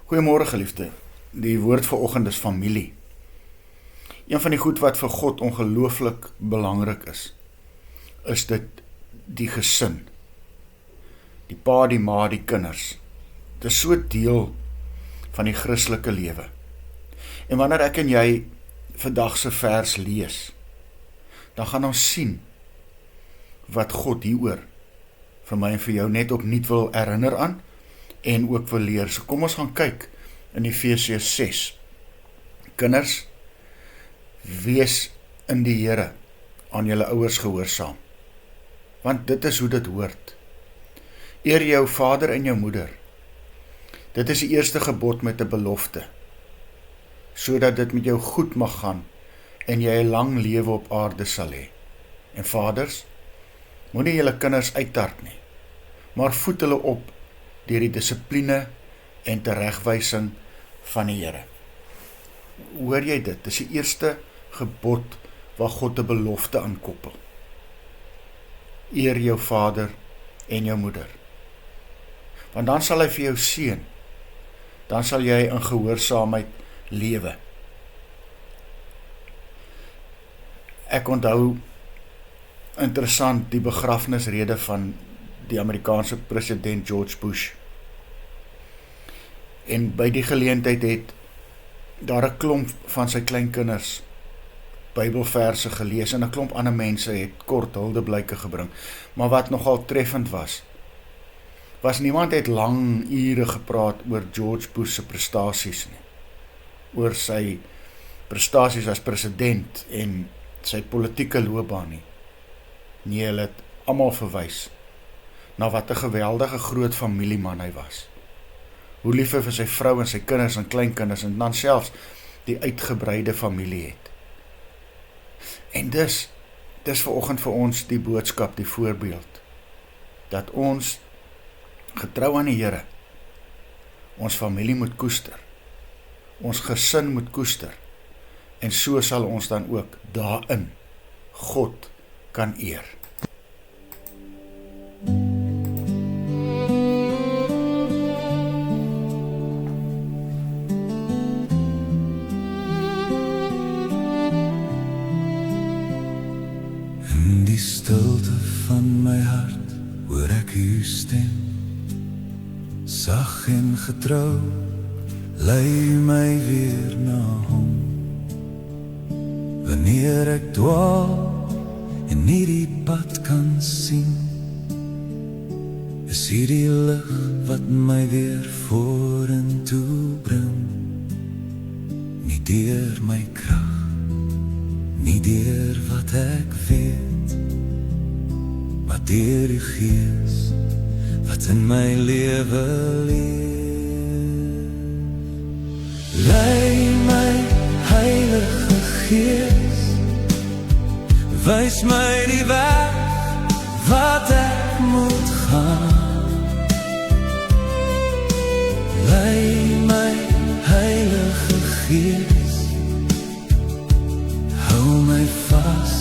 Goeiemôre geliefde, die woord vanoggend is familie. Een van die goed wat vir God ongelooflik belangrik is dit die gesin. Die pa, die ma, die kinders. Dit is so deel van die Christelike lewe. En wanneer ek en jy vandag se vers lees, dan gaan ons sien wat God hieroor vir my en vir jou net opnuut wil herinner aan en ook wil leer. So kom ons gaan kyk in Efesiërs 6. Kinders, wees in die Here aan julle ouers gehoorsaam, want dit is hoe dit hoort. Eer jou vader en jou moeder. Dit is die eerste gebod met 'n belofte, sodat dit met jou goed mag gaan en jy 'n lang lewe op aarde sal hê. En vaders, moenie julle kinders uittart nie, maar voed hulle op deur die dissipline en teregwysing van die Here. Hoor jy dit? Dis die eerste gebod waar God 'n belofte aan koppel. Eer jou vader en jou moeder. Want dan sal hy vir jou seën. Dan sal jy in gehoorsaamheid lewe. Ek onthou interessant die begrafnisrede van die Amerikaanse president George Bush. En by die geleentheid het daar 'n klomp van sy kleinkinders Bybelverse gelees en 'n klomp ander mense het kort huldeblyke gebring. Maar wat nogal treffend was niemand het lang ure gepraat oor George Bush se prestasies nie. Oor sy prestasies as president en sy politieke loopbaan nie. Nee, hulle het almal verwys na wat 'n geweldige groot familieman hy was. Hoe lief hy vir sy vrou en sy kinders en kleinkinders en dan selfs die uitgebreide familie het. En dis vanoggend vir ons die boodskap, die voorbeeld, dat ons getrou aan die Here, ons familie moet koester, ons gesin moet koester, en so sal ons dan ook daarin God kan eer. In die stilte van my hart hoor ek u stem, sag en getrou, lei my weer na hom. Wanneer ek dwaal en nie die pad kan sien, is hier die lig wat my weer vorentoe bring. Nie deur my krag, nie deur wat ek weet, maar deur die Gees wat in my lewe leef. Lei my Heilige Gees, wys my die weg wat ek moet gaan. Lei my Heilige Gees, hou my vas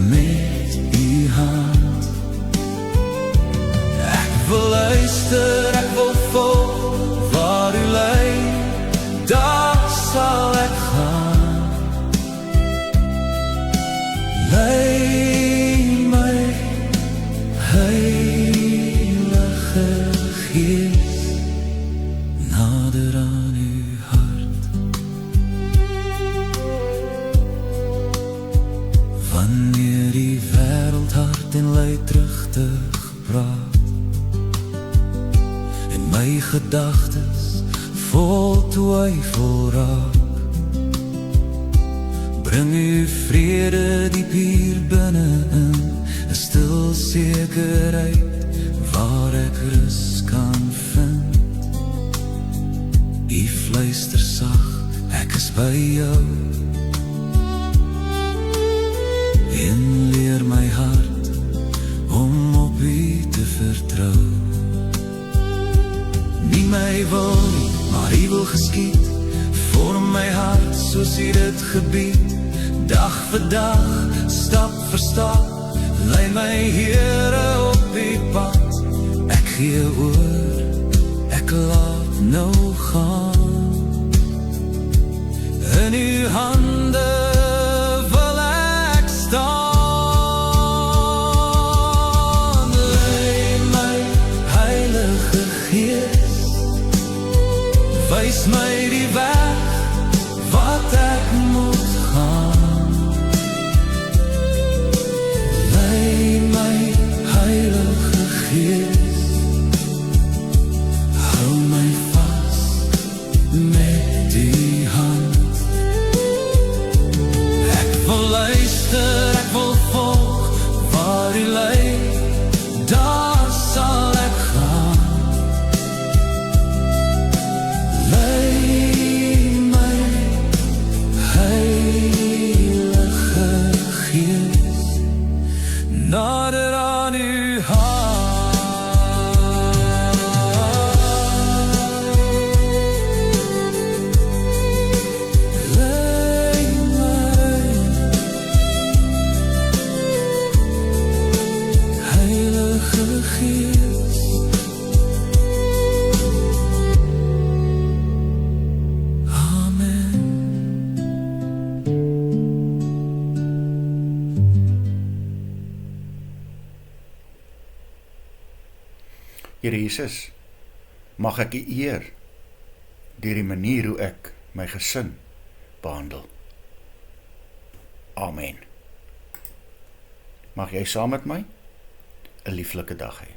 met u hand. Ek wil luister, ek wil volg waar u lei, daar sal ek gaan. Lei my Heilige Gees nader aan u hart. Wanneer die wêreld hard en luidruchtig praat en my gedagtes vol twyfel raak, bring u vrede diep hier binne in, 'n stil sekerheid waar ek rus kan vind. U fluister sag, ek is by jou, en leer my hart om op u te vertrou. Nie my wil nie, maar u wil geskied, vorm my hart soos u dit gebied. Dag vir dag, stap vir stap, lei my Here op die pad. Ek gee oor, ek laat nou gaan. gaan. In uw hande wil ek staan. Lei my, Heilige Gees, wys my die weg wat ek moet gaan. Lei my, Heilige Gees, hou my vas met die hand. Ek wil luister, ek wil volg, waar u lei, daar sal ek gaan. Lei my, Heilige Gees, nader aan uw hart. Lei my, Heilige Gees. Amen. Here Jesus, mag ek U eer deur die manier hoe ek my gesin behandel. Amen. Mag jy saam met my 'n lieflike dag hê.